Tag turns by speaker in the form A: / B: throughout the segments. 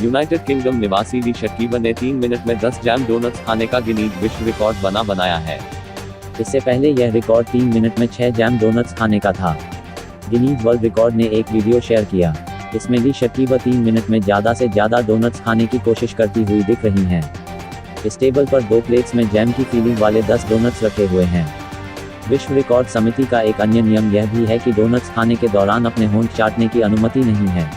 A: United kingdom निवासी ली शकीबा ने 3 minute में 10 जैम डोनट्स खाने का गिनीज विश्व रिकॉर्ड बनाया है।
B: इससे पहले यह रिकॉर्ड 3 मिनट में 6 जैम डोनट्स खाने का था। गिनीज वर्ल्ड रिकॉर्ड ने एक वीडियो शेयर किया। इसमें ली शकीबा 3 मिनट में ज़्यादा से ज़्यादा डोनट्स खाने की कोशिश करती हुई दिख रही हैं। इस टेबल पर 2 प्लेट्स में जैम की फीलिंग वाले 10 डोनट्स रखे हुए हैं। विश्व रिकॉर्ड समिति का एक अन्य नियम यह भी है कि डोनट्स खाने के दौरान अपने होंठ चाटने की अनुमति नहीं है।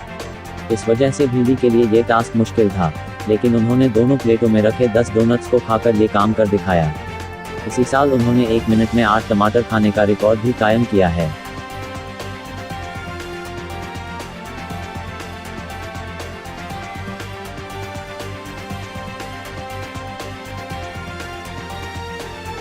B: इस वजह से ली के लिए ये टास्क मुश्किल था, लेकिन उन्होंने दोनों प्लेटों में रखे 10 डोनट्स को खाकर ये काम कर दिखाया। इसी साल उन्होंने 1 मिनट में 8 टमाटर खाने का रिकॉर्ड भी कायम किया है।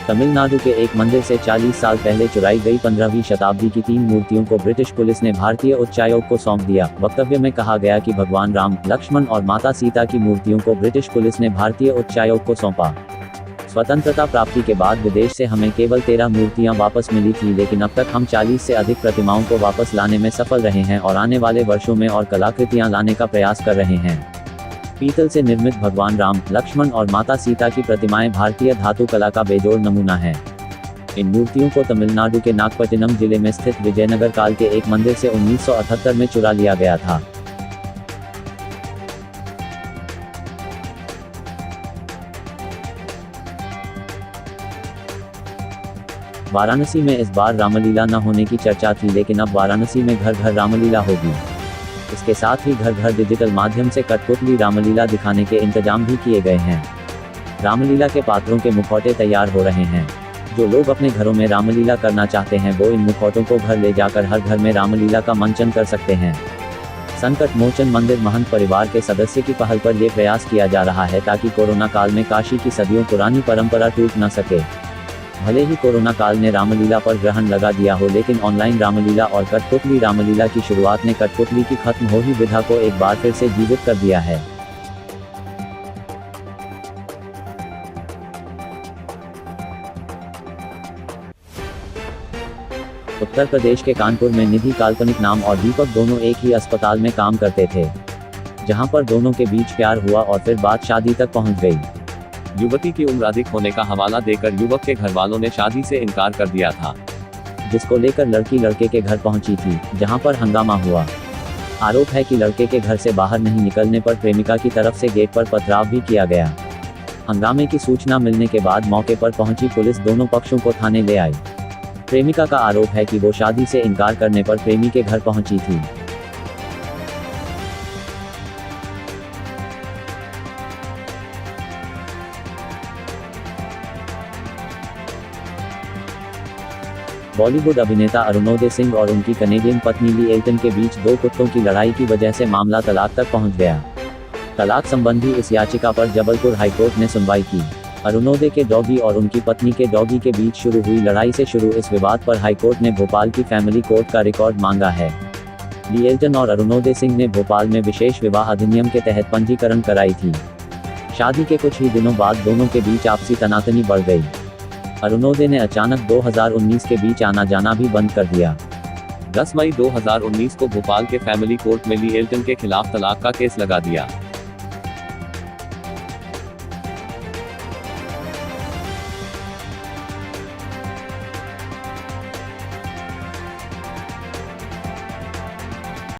B: तमिलनाडु के एक मंदिर से 40 साल पहले चुराई गई 15वीं शताब्दी की 3 मूर्तियों को ब्रिटिश पुलिस ने भारतीय उच्चायोग को सौंप दिया। वक्तव्य में कहा गया कि भगवान राम, लक्ष्मण और माता सीता की मूर्तियों को ब्रिटिश पुलिस ने भारतीय उच्चायोग को सौंपा। स्वतंत्रता प्राप्ति के बाद विदेश से हमें केवल 13 मूर्तियां वापस मिली थी, लेकिन अब तक हम 40 से अधिक प्रतिमाओं को वापस लाने में सफल रहे हैं और आने वाले वर्षों में और कलाकृतियां लाने का प्रयास कर रहे हैं। पीतल से निर्मित भगवान राम, लक्ष्मण और माता सीता की प्रतिमाएं भारतीय धातु कला का बेजोड़ नमूना है। इन मूर्तियों को तमिलनाडु के नागपट्टिनम जिले में स्थित विजयनगर काल के एक मंदिर से 1978 में चुरा लिया गया था। वाराणसी में इस बार रामलीला न होने की चर्चा थी, लेकिन अब वाराणसी में घर घर रामलीला होगी। इसके साथ ही घर घर डिजिटल माध्यम से कठपुतली रामलीला दिखाने के इंतजाम भी किए गए हैं। रामलीला के पात्रों के मुखौटे तैयार हो रहे हैं। जो लोग अपने घरों में रामलीला करना चाहते हैं वो इन मुखौटों को घर ले जाकर हर घर में रामलीला का मंचन कर सकते हैं। संकट मोचन मंदिर महंत परिवार के सदस्य की पहल पर यह प्रयास किया जा रहा है ताकि कोरोना काल में काशी की सदियों पुरानी परंपरा टूट न सके। भले ही कोरोना काल ने रामलीला पर ग्रहण लगा दिया हो, लेकिन ऑनलाइन रामलीला और कठपुतली रामलीला की शुरुआत ने कठपुतली की खत्म हो ही विधा को एक बार फिर से जीवित कर दिया है। उत्तर प्रदेश के कानपुर में निधि काल्पनिक नाम और दीपक दोनों एक ही अस्पताल में काम करते थे, जहां पर दोनों के बीच प्यार हुआ और फिर बात शादी तक पहुंच गई।
A: युवती की उम्र अधिक होने का हवाला देकर युवक के घर वालों ने शादी से इनकार कर दिया था,
B: जिसको लेकर लड़की लड़के के घर पहुंची थी, जहां पर हंगामा हुआ। आरोप है कि लड़के के घर से बाहर नहीं निकलने पर प्रेमिका की तरफ से गेट पर पथराव भी किया गया। हंगामे की सूचना मिलने के बाद मौके पर पहुंची पुलिस दोनों पक्षों को थाने ले आई। प्रेमिका का आरोप है कि वो शादी से इनकार करने पर प्रेमी के घर पहुंची थी। बॉलीवुड अभिनेता अरुणोदय सिंह और उनकी कनेडियन पत्नी ली एल्टन के बीच 2 कुत्तों की लड़ाई की वजह से मामला तलाक तक पहुंच गया। तलाक संबंधी इस याचिका पर जबलपुर हाईकोर्ट ने सुनवाई की। अरुणोदय के डॉगी और उनकी पत्नी के डॉगी के बीच शुरू हुई लड़ाई से शुरू इस विवाद पर हाईकोर्ट ने भोपाल की फैमिली कोर्ट का रिकॉर्ड मांगा है। ली एल्टन और अरुणोदय सिंह ने भोपाल में विशेष विवाह अधिनियम के तहत पंजीकरण कराई थी। शादी के कुछ ही दिनों बाद दोनों के बीच आपसी तनातनी बढ़ गई। अरुणोदय ने अचानक 2019 के बीच आना जाना भी बंद कर दिया।
A: 10 मई 2019 को भोपाल के फैमिली कोर्ट में ली एल्टन के खिलाफ तलाक का केस लगा दिया।